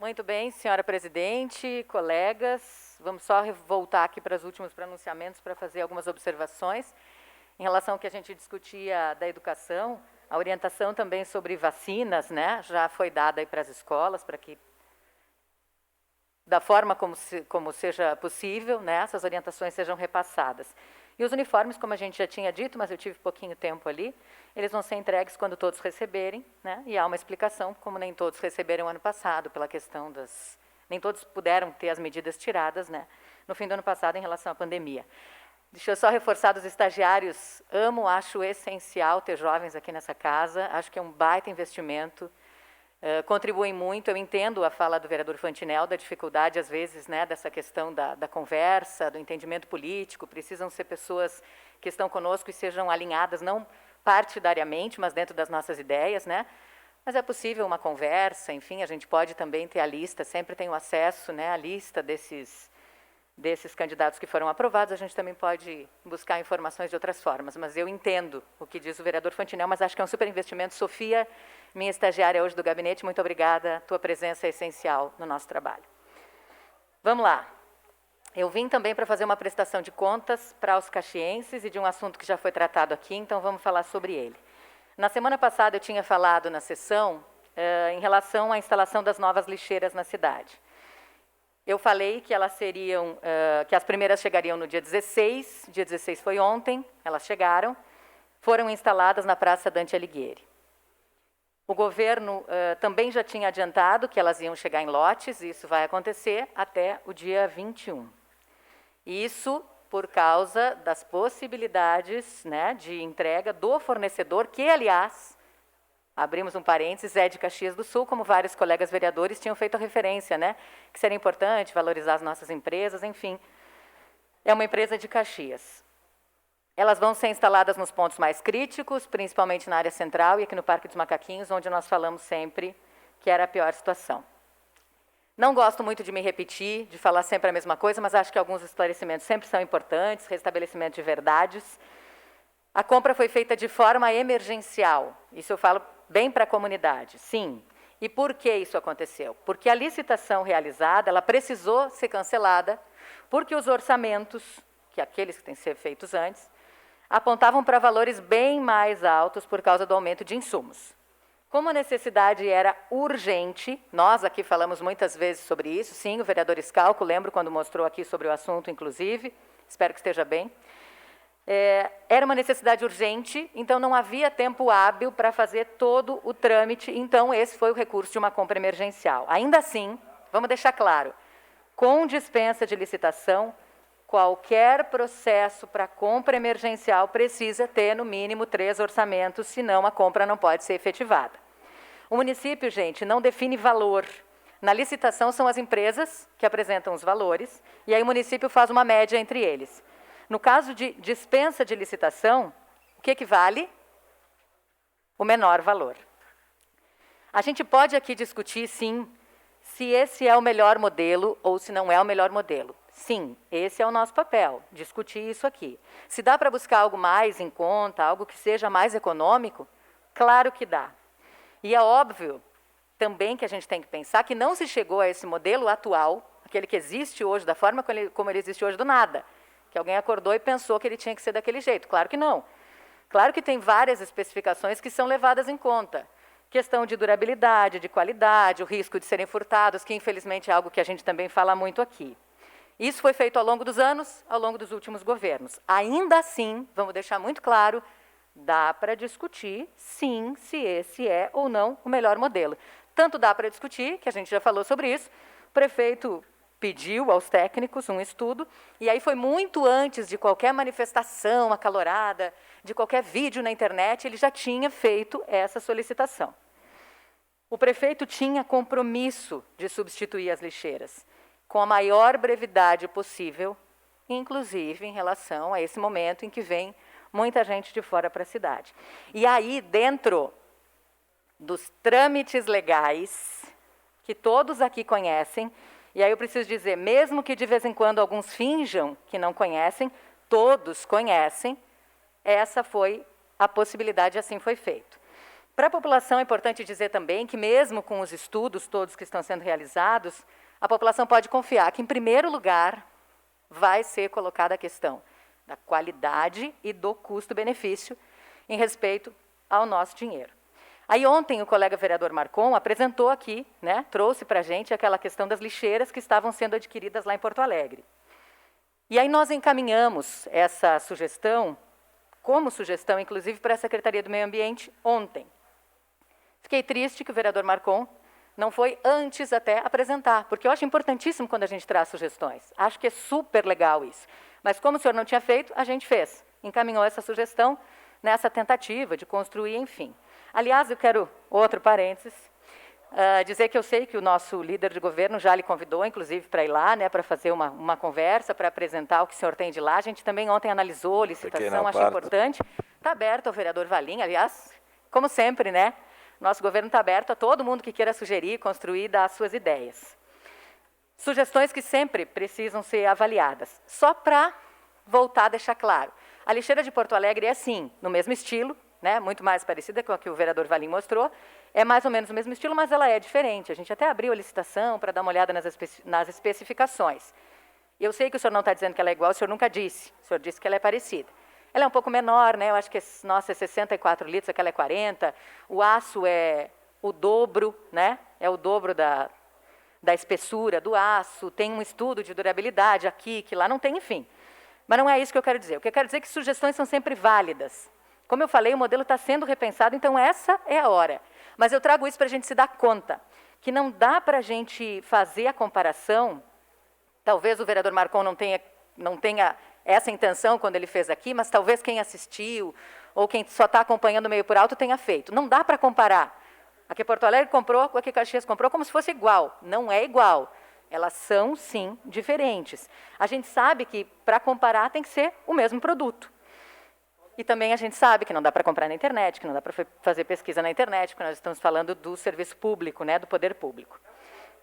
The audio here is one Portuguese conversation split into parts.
Muito bem, senhora presidente, colegas. Vamos só voltar aqui para os últimos pronunciamentos para fazer algumas observações. Em relação ao que a gente discutia da educação, a orientação também sobre vacinas, né, já foi dada aí para as escolas, para que, da forma como seja possível, né, essas orientações sejam repassadas. E os uniformes, como a gente já tinha dito, mas eu tive pouquinho tempo ali, eles vão ser entregues quando todos receberem, né? E há uma explicação, como nem todos receberam ano passado, pela questão das... Nem todos puderam ter as medidas tiradas, né, no fim do ano passado, em relação à pandemia. Deixa eu só reforçar dos estagiários. Acho essencial ter jovens aqui nessa casa. Acho que é um baita investimento. Contribuem muito. Eu entendo a fala do vereador Fantinel, da dificuldade, às vezes, né, dessa questão da conversa, do entendimento político. Precisam ser pessoas que estão conosco e sejam alinhadas, não partidariamente, mas dentro das nossas ideias, né? Mas é possível uma conversa, enfim, a gente pode também ter a lista, sempre tem o acesso, né, à lista desses candidatos que foram aprovados. A gente também pode buscar informações de outras formas, mas eu entendo o que diz o vereador Fantinel, mas acho que é um super investimento. Sofia, minha estagiária hoje do gabinete, muito obrigada, tua presença é essencial no nosso trabalho. Vamos lá. Eu vim também para fazer uma prestação de contas para os caxienses e de um assunto que já foi tratado aqui, então vamos falar sobre ele. Na semana passada eu tinha falado na sessão em relação à instalação das novas lixeiras na cidade. Eu falei que elas seriam, que as primeiras chegariam no dia 16 foi ontem, elas chegaram, foram instaladas na Praça Dante Alighieri. O governo também já tinha adiantado que elas iam chegar em lotes, e isso vai acontecer até o dia 21. Isso por causa das possibilidades, né, de entrega do fornecedor, que, aliás, abrimos um parênteses, é de Caxias do Sul, como vários colegas vereadores tinham feito a referência, né, que seria importante valorizar as nossas empresas, enfim. É uma empresa de Caxias. Elas vão ser instaladas nos pontos mais críticos, principalmente na área central e aqui no Parque dos Macaquinhos, onde nós falamos sempre que era a pior situação. Não gosto muito de me repetir, de falar sempre a mesma coisa, mas acho que alguns esclarecimentos sempre são importantes, restabelecimento de verdades. A compra foi feita de forma emergencial, isso eu falo bem para a comunidade, sim. E por que isso aconteceu? Porque a licitação realizada, ela precisou ser cancelada, porque os orçamentos, que aqueles que têm que ser feitos antes, apontavam para valores bem mais altos por causa do aumento de insumos. Como a necessidade era urgente, nós aqui falamos muitas vezes sobre isso, sim, o vereador Scalco, lembro quando mostrou aqui sobre o assunto, inclusive, espero que esteja bem. Era uma necessidade urgente, então não havia tempo hábil para fazer todo o trâmite, então esse foi o recurso de uma compra emergencial. Ainda assim, vamos deixar claro, com dispensa de licitação, qualquer processo para compra emergencial precisa ter, no mínimo, 3 orçamentos, senão a compra não pode ser efetivada. O município, gente, não define valor. Na licitação são as empresas que apresentam os valores, e aí o município faz uma média entre eles. No caso de dispensa de licitação, o que vale? O menor valor. A gente pode aqui discutir, sim, se esse é o melhor modelo ou se não é o melhor modelo. Sim, esse é o nosso papel, discutir isso aqui. Se dá para buscar algo mais em conta, algo que seja mais econômico, claro que dá. E é óbvio também que a gente tem que pensar que não se chegou a esse modelo atual, aquele que existe hoje, da forma como ele existe hoje, do nada. Que alguém acordou e pensou que ele tinha que ser daquele jeito. Claro que não. Claro que tem várias especificações que são levadas em conta. Questão de durabilidade, de qualidade, o risco de serem furtados, que infelizmente é algo que a gente também fala muito aqui. Isso foi feito ao longo dos anos, ao longo dos últimos governos. Ainda assim, vamos deixar muito claro, dá para discutir, sim, se esse é ou não o melhor modelo. Tanto dá para discutir, que a gente já falou sobre isso, o prefeito pediu aos técnicos um estudo, e aí foi muito antes de qualquer manifestação acalorada, de qualquer vídeo na internet, ele já tinha feito essa solicitação. O prefeito tinha compromisso de substituir as lixeiras, com a maior brevidade possível, inclusive em relação a esse momento em que vem muita gente de fora para a cidade. E aí, dentro dos trâmites legais, que todos aqui conhecem, e aí eu preciso dizer, mesmo que de vez em quando alguns finjam que não conhecem, todos conhecem, essa foi a possibilidade, assim foi feito. Para a população é importante dizer também que mesmo com os estudos todos que estão sendo realizados, a população pode confiar que, em primeiro lugar, vai ser colocada a questão da qualidade e do custo-benefício em respeito ao nosso dinheiro. Aí ontem o colega vereador Marcon apresentou aqui, né, trouxe para a gente aquela questão das lixeiras que estavam sendo adquiridas lá em Porto Alegre. E aí nós encaminhamos essa sugestão, como sugestão, inclusive, para a Secretaria do Meio Ambiente ontem. Fiquei triste que o vereador Marcon não foi antes até apresentar, porque eu acho importantíssimo quando a gente traz sugestões. Acho que é super legal isso. Mas como o senhor não tinha feito, a gente fez. Encaminhou essa sugestão nessa tentativa de construir, enfim. Aliás, eu quero, outro parênteses, dizer que eu sei que o nosso líder de governo já lhe convidou, inclusive, para ir lá, né, para fazer uma conversa, para apresentar o que o senhor tem de lá. A gente também ontem analisou a licitação, achei importante. Está aberto ao vereador Valim, aliás, como sempre, né? Nosso governo está aberto a todo mundo que queira sugerir, construir, dar as suas ideias. Sugestões que sempre precisam ser avaliadas. Só para voltar a deixar claro. A lixeira de Porto Alegre é assim, no mesmo estilo, né, muito mais parecida com a que o vereador Valim mostrou. É mais ou menos o mesmo estilo, mas ela é diferente. A gente até abriu a licitação para dar uma olhada nas especificações. Eu sei que o senhor não está dizendo que ela é igual, o senhor nunca disse. O senhor disse que ela é parecida. Ela é um pouco menor, né? Eu acho que nossa é 64 litros, aquela é 40. O aço é o dobro, né? É o dobro da espessura do aço. Tem um estudo de durabilidade aqui, que lá não tem, enfim. Mas não é isso que eu quero dizer. O que eu quero dizer é que sugestões são sempre válidas. Como eu falei, o modelo está sendo repensado, então essa é a hora. Mas eu trago isso para a gente se dar conta, que não dá para a gente fazer a comparação. Talvez o vereador Marcon não tenha essa intenção quando ele fez aqui, mas talvez quem assistiu ou quem só está acompanhando meio por alto tenha feito. Não dá para comparar a que Porto Alegre comprou com a que Caxias comprou como se fosse igual. Não é igual. Elas são, sim, diferentes. A gente sabe que, para comparar, tem que ser o mesmo produto. E também a gente sabe que não dá para comprar na internet, que não dá para fazer pesquisa na internet, porque nós estamos falando do serviço público, né, do poder público.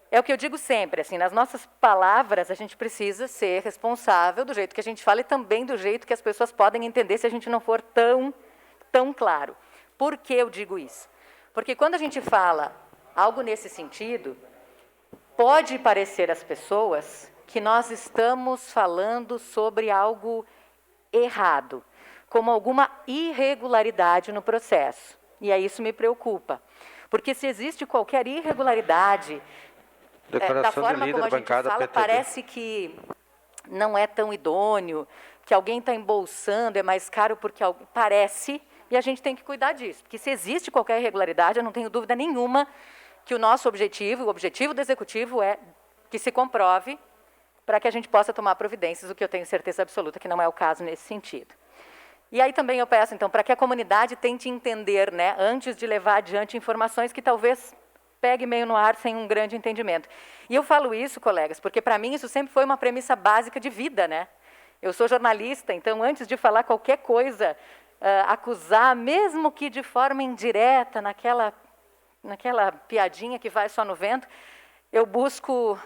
É o que eu digo sempre, assim, nas nossas palavras a gente precisa ser responsável do jeito que a gente fala e também do jeito que as pessoas podem entender se a gente não for tão claro. Por que eu digo isso? Porque quando a gente fala algo nesse sentido, pode parecer às pessoas que nós estamos falando sobre algo errado, como alguma irregularidade no processo. E aí isso me preocupa. Porque se existe qualquer irregularidade, da forma como a gente fala, parece que não é tão idôneo, que alguém está embolsando, é mais caro porque parece, e a gente tem que cuidar disso. Porque se existe qualquer irregularidade, eu não tenho dúvida nenhuma que o nosso objetivo, o objetivo do Executivo é que se comprove para que a gente possa tomar providências, o que eu tenho certeza absoluta que não é o caso nesse sentido. E aí também eu peço, então, para que a comunidade tente entender, né, antes de levar adiante informações que talvez pegue meio no ar sem um grande entendimento. E eu falo isso, colegas, porque para mim isso sempre foi uma premissa básica de vida, né? Eu sou jornalista, então antes de falar qualquer coisa, acusar, mesmo que de forma indireta, naquela piadinha que vai só no vento, eu busco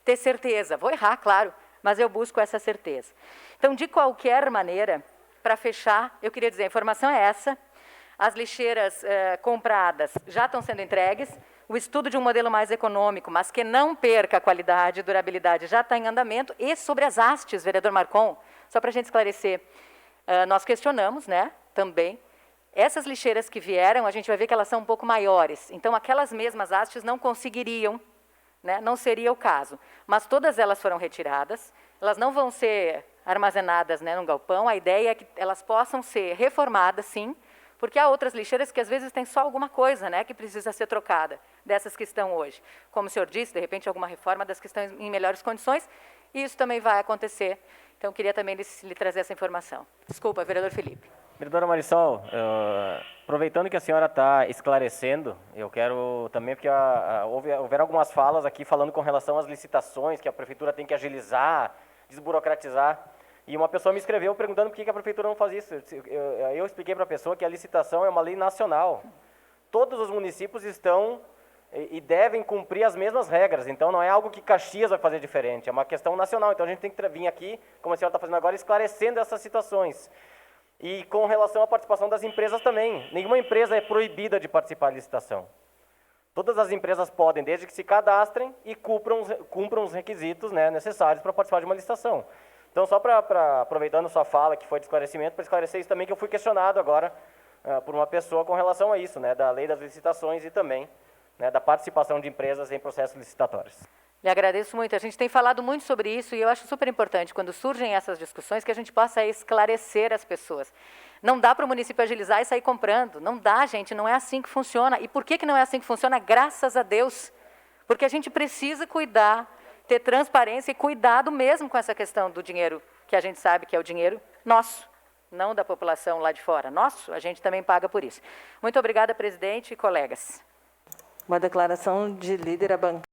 ter certeza. Vou errar, claro, mas eu busco essa certeza. Então, de qualquer maneira, para fechar, eu queria dizer, a informação é essa, as lixeiras compradas já estão sendo entregues, o estudo de um modelo mais econômico, mas que não perca a qualidade e durabilidade, já está em andamento. E sobre as hastes, vereador Marcon, só para a gente esclarecer, nós questionamos, né, também, essas lixeiras que vieram, a gente vai ver que elas são um pouco maiores. Então, aquelas mesmas hastes não conseguiriam, né, não seria o caso. Mas todas elas foram retiradas, elas não vão ser armazenadas, né, num galpão. A ideia é que elas possam ser reformadas, sim, porque há outras lixeiras que às vezes têm só alguma coisa, né, que precisa ser trocada, dessas que estão hoje. Como o senhor disse, de repente alguma reforma das que estão em melhores condições, e isso também vai acontecer. Então, eu queria também lhe trazer essa informação. Desculpa, vereador Felipe. Vereadora Marisol, aproveitando que a senhora está esclarecendo, eu quero também, porque houveram algumas falas aqui falando com relação às licitações, que a prefeitura tem que agilizar, desburocratizar. E uma pessoa me escreveu perguntando por que a prefeitura não faz isso. Eu expliquei para a pessoa que a licitação é uma lei nacional. Todos os municípios estão e devem cumprir as mesmas regras. Então, não é algo que Caxias vai fazer diferente, é uma questão nacional. Então, a gente tem que vir aqui, como a senhora está fazendo agora, esclarecendo essas situações. E com relação à participação das empresas também, nenhuma empresa é proibida de participar da licitação. Todas as empresas podem, desde que se cadastrem e cumpram os requisitos, né, necessários para participar de uma licitação. Então, só aproveitando sua fala, que foi de esclarecimento, para esclarecer isso também, que eu fui questionado agora por uma pessoa com relação a isso, né, da lei das licitações e também, né, da participação de empresas em processos licitatórios. Lhe agradeço muito. A gente tem falado muito sobre isso e eu acho super importante, quando surgem essas discussões, que a gente possa esclarecer as pessoas. Não dá para o município agilizar e sair comprando. Não dá, gente, não é assim que funciona. E por que não é assim que funciona? Graças a Deus. Porque a gente precisa cuidar, ter transparência e cuidado mesmo com essa questão do dinheiro, que a gente sabe que é o dinheiro nosso, não da população lá de fora. Nosso, a gente também paga por isso. Muito obrigada, presidente e colegas. Uma declaração de líder à bancada.